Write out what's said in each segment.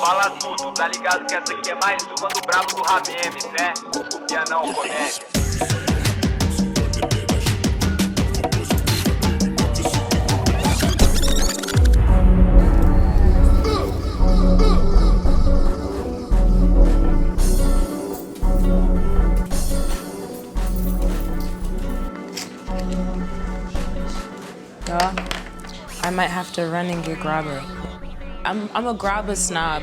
Fala tudo, tá ligado que essa aqui é mais uma do brabo do Ramemes, né? Copia não, comédia. I might have to run and get grabber. I'm a grabber snob.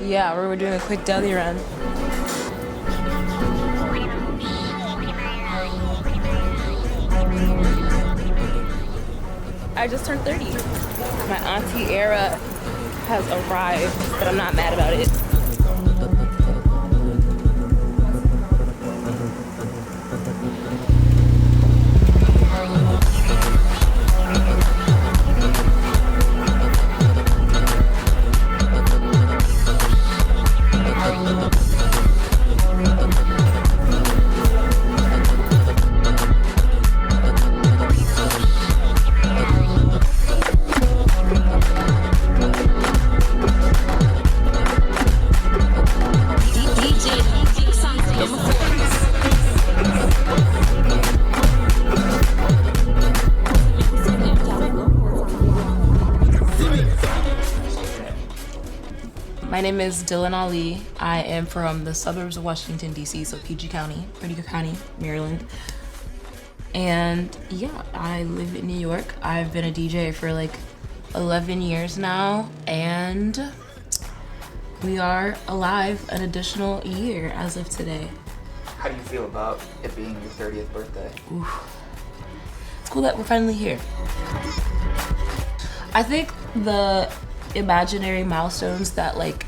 Yeah, we were doing a quick deli run. I just turned 30. My auntie era has arrived, but I'm not mad about it. My name is Dylan Ali. I am from the suburbs of Washington, D.C., so PG County, Whittaker County, Maryland. And yeah, I live in New York. I've been a DJ for like 11 years now, and we are alive an additional year as of today. How do you feel about it being your 30th birthday? Oof. It's cool that we're finally here. I think the imaginary milestones that like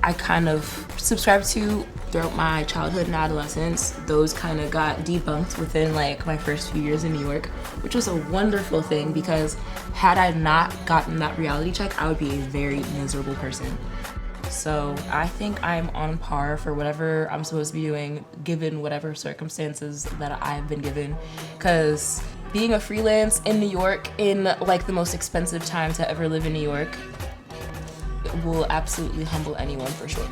I kind of subscribed to throughout my childhood and adolescence, those kind of got debunked within like my first few years in New York, which was a wonderful thing because had I not gotten that reality check, I would be a very miserable person. So I think I'm on par for whatever I'm supposed to be doing given whatever circumstances that I've been given, because being a freelance in New York in like the most expensive time to ever live in New York will absolutely humble anyone for sure.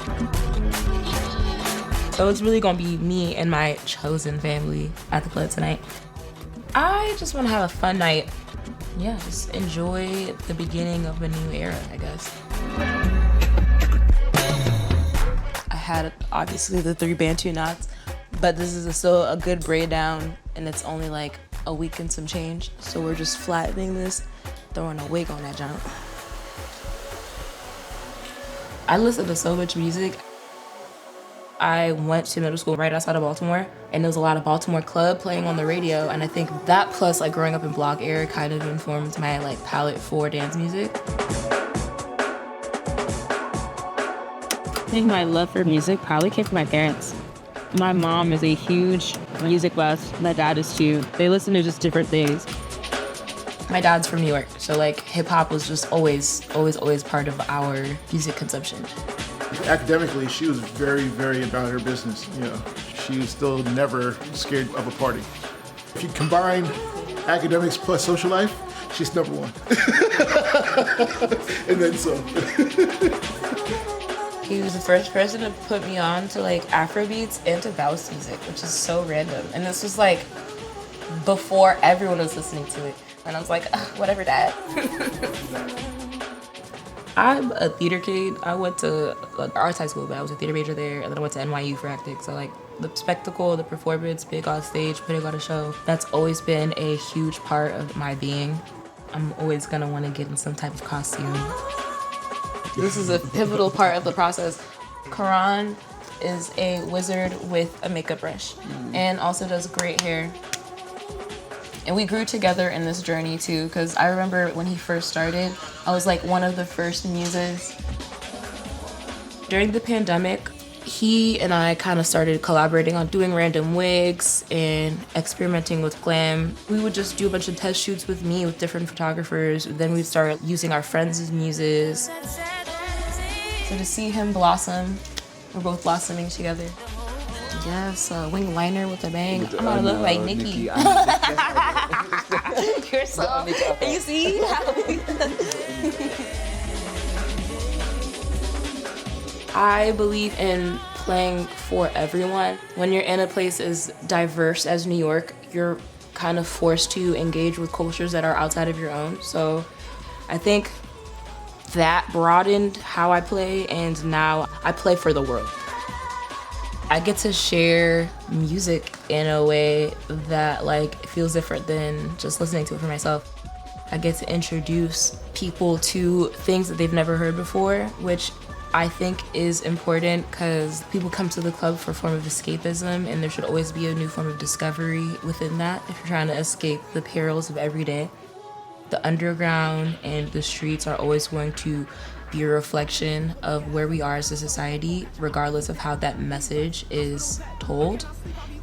So it's really gonna be me and my chosen family at the club tonight. I just wanna have a fun night. Yeah, just enjoy the beginning of a new era, I guess. I had obviously the 3 Bantu knots, but this is still a good braid down and it's only like a week and some change. So we're just flattening this, throwing a wig on that jump. I listen to so much music. I went to middle school right outside of Baltimore, and there was a lot of Baltimore club playing on the radio, and I think that plus like growing up in Block era kind of informed my like palette for dance music. I think my love for music probably came from my parents. My mom is a huge music buff, my dad is too. They listen to just different things. My dad's from New York, so like hip hop was just always part of our music consumption. Academically, she was very, very about her business. You know, she was still never scared of a party. If you combine academics plus social life, she's number one. And then some. He was the first person to put me on to like Afrobeats and to house music, which is so random. And this was like before everyone was listening to it. And I was like, whatever, Dad. I'm a theater kid. I went to arts high school, but I was a theater major there, and then I went to NYU for acting. So like the spectacle, the performance, being on stage, putting on a show, that's always been a huge part of my being. I'm always gonna want to get in some type of costume. This is a pivotal part of the process. Karan is a wizard with a makeup brush and also does great hair. And we grew together in this journey too, because I remember when he first started, I was like one of the first muses. During the pandemic, he and I kind of started collaborating on doing random wigs and experimenting with glam. We would just do a bunch of test shoots with me, with different photographers. Then we'd start using our friends as muses. So to see him blossom, we're both blossoming together. Yes, wing liner with a bang. I'm gonna look like Nikki. You're so. You see? I believe in playing for everyone. When you're in a place as diverse as New York, you're kind of forced to engage with cultures that are outside of your own. So I think that broadened how I play, and now I play for the world. I get to share music in a way that feels different than just listening to it for myself. I get to introduce people to things that they've never heard before, which I think is important because people come to the club for a form of escapism, and there should always be a new form of discovery within that if you're trying to escape the perils of every day. The underground and the streets are always going to be a reflection of where we are as a society, regardless of how that message is told.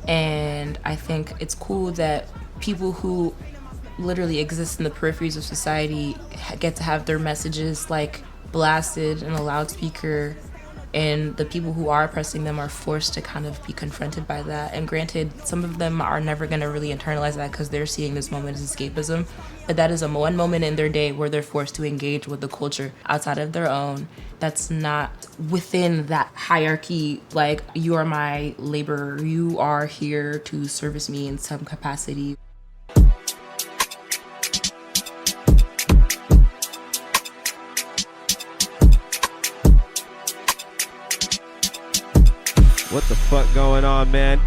And I think it's cool that people who literally exist in the peripheries of society get to have their messages blasted in a loudspeaker, and the people who are oppressing them are forced to kind of be confronted by that. And granted, some of them are never going to really internalize that because they're seeing this moment as escapism, but that is one moment in their day where they're forced to engage with the culture outside of their own that's not within that hierarchy, you are my laborer, you are here to service me in some capacity. What the fuck going on, man?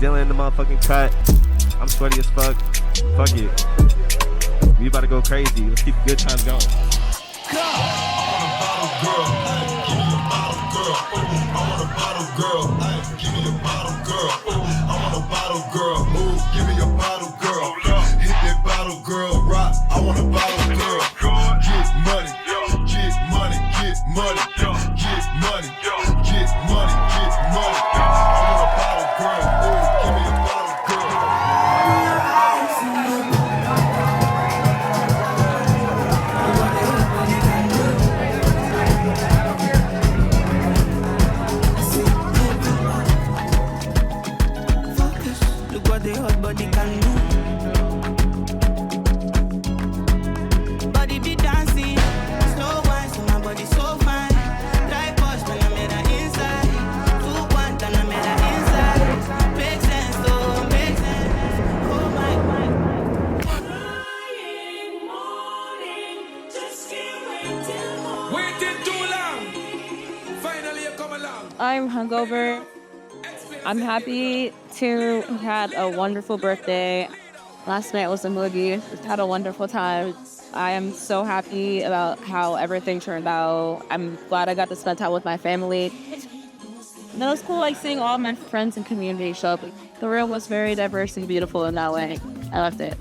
Dylan in the motherfucking cut. I'm sweaty as fuck. Fuck it. We about to go crazy. Let's keep the good times going. I'm hungover. I'm happy to have had a wonderful birthday. Last night was a movie. Had a wonderful time. I am so happy about how everything turned out. I'm glad I got to spend time with my family. And it was cool seeing all my friends and community show up. The room was very diverse and beautiful in that way. I loved it.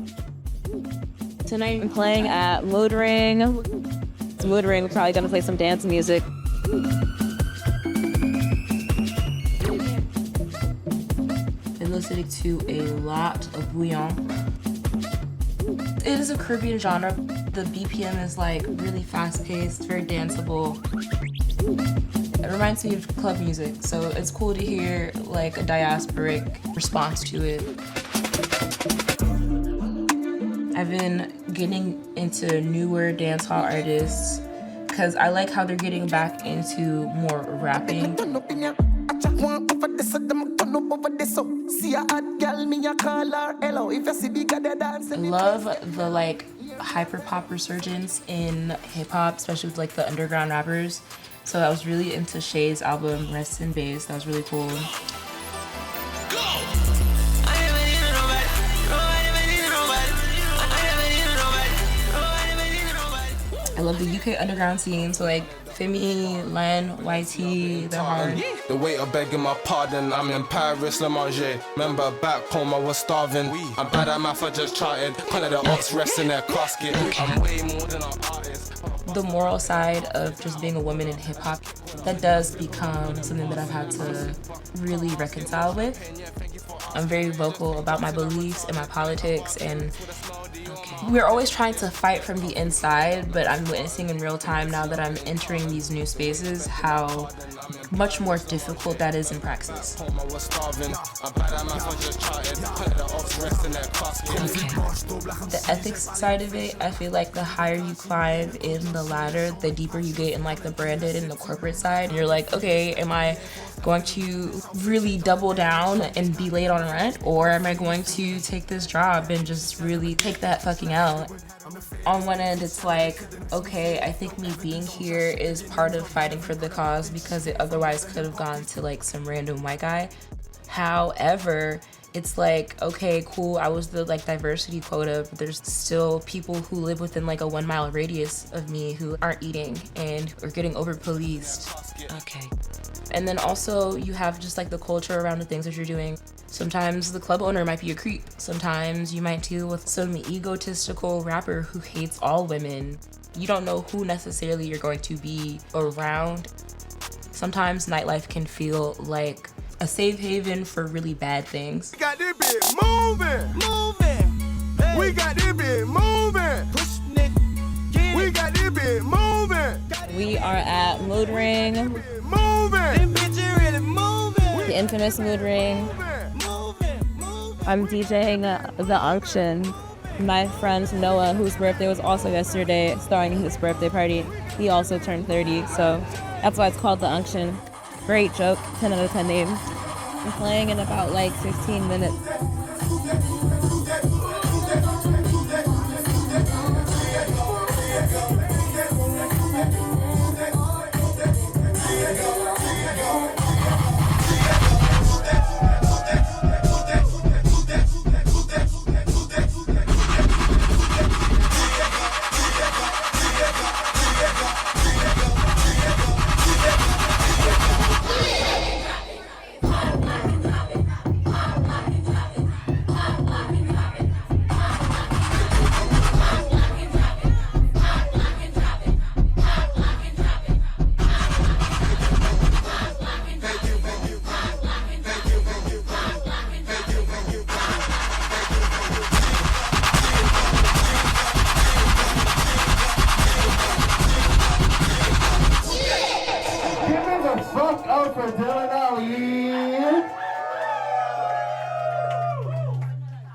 Tonight I'm playing at Mood Ring. It's Mood Ring. We're probably gonna play some dance music. Listening to a lot of bouillon. It is a Caribbean genre. The BPM is really fast-paced, very danceable. It reminds me of club music, so it's cool to hear a diasporic response to it. I've been getting into newer dancehall artists because I like how they're getting back into more rapping. I love the hyper-pop resurgence in hip-hop, especially with the underground rappers. So I was really into Shay's album, Rest in Bass. That was really cool. I love the UK underground scene, so Femi, Len, YT, they're hard. The waiter begging my pardon, I'm in Paris, Le Manger. Remember back home I was starving. I'm bad at math, I just charted. Can't let the ops rest in their casket. I'm way more than an artist. The moral side of just being a woman in hip hop, that does become something that I've had to really reconcile with. I'm very vocal about my beliefs and my politics, and We're always trying to fight from the inside, but I'm witnessing in real time now that I'm entering these new spaces how much more difficult that is in praxis. The ethics side of it, I feel like the higher you climb in the ladder, the deeper you get in like the branded and the corporate side. You're like, okay, am I going to really double down and be late on rent, or am I going to take this job and just really take that fucking L? On one end, it's like, okay, I think me being here is part of fighting for the cause because it otherwise could have gone to like some random white guy. However, it's like, okay, cool, I was the like diversity quota, but there's still people who live within like a 1 mile radius of me who aren't eating and are getting over policed. Okay. And then also you have just like the culture around the things that you're doing. Sometimes the club owner might be a creep. Sometimes you might deal with some egotistical rapper who hates all women. You don't know who necessarily you're going to be around. Sometimes nightlife can feel like a safe haven for really bad things. We got this bitch moving. Hey. We got this bitch moving. Push it. We got this bitch moving. We are at Mood Ring. Moving. Really moving. The infamous Mood Ring. I'm DJing the Unuction. My friend Noah, whose birthday was also yesterday, throwing his birthday party. He also turned 30, so that's why it's called the Unuction. Great joke, 10 out of 10 names. I'm playing in about like 15 minutes.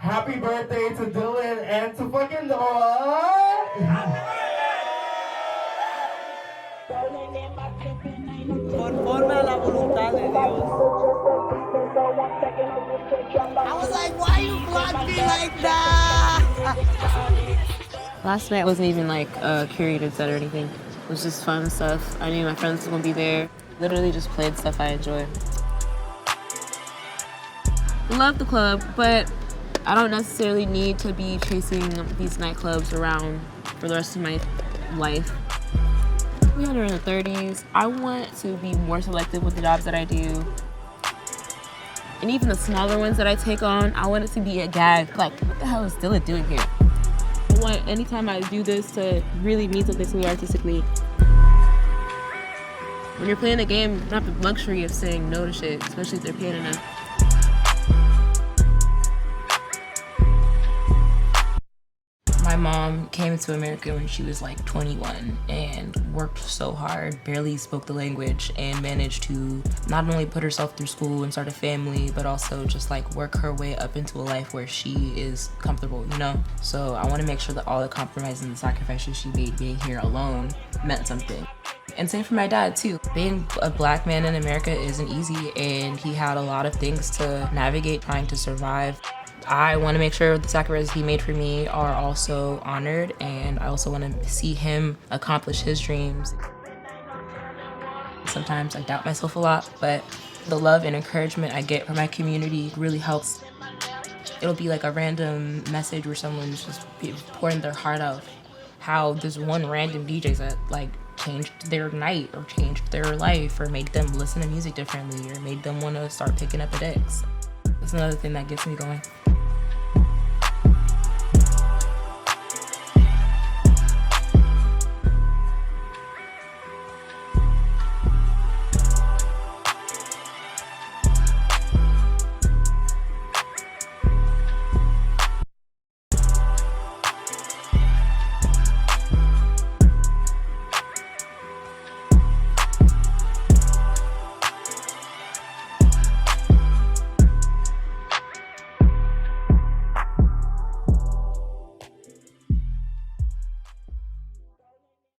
Happy birthday to Dylan and to fucking Noah! Conforme a la voluntad de Dios. I was like, why you block me like that? Last night wasn't even like a curated set or anything. It was just fun stuff. I knew my friends were gonna be there. Literally just played stuff I enjoy. Love the club, but I don't necessarily need to be chasing these nightclubs around for the rest of my life. We are in the 30s. I want to be more selective with the jobs that I do. And even the smaller ones that I take on, I want it to be a gag. Like, what the hell is Dylan doing here? I want anytime I do this to really mean something to me artistically. When you're playing the game, you don't have the luxury of saying no to shit, especially if they're paying enough. My mom came to America when she was like 21 and worked so hard, barely spoke the language, and managed to not only put herself through school and start a family, but also just like work her way up into a life where she is comfortable, you know? So I want to make sure that all the compromises and the sacrifices she made being here alone meant something. And same for my dad too. Being a black man in America isn't easy, and he had a lot of things to navigate trying to survive. I want to make sure the sacrifices he made for me are also honored, and I also want to see him accomplish his dreams. Sometimes I doubt myself a lot, but the love and encouragement I get from my community really helps. It'll be like a random message where someone's just pouring their heart out. How there's one random DJ that like changed their night or changed their life or made them listen to music differently or made them want to start picking up a Dex. That's another thing that gets me going.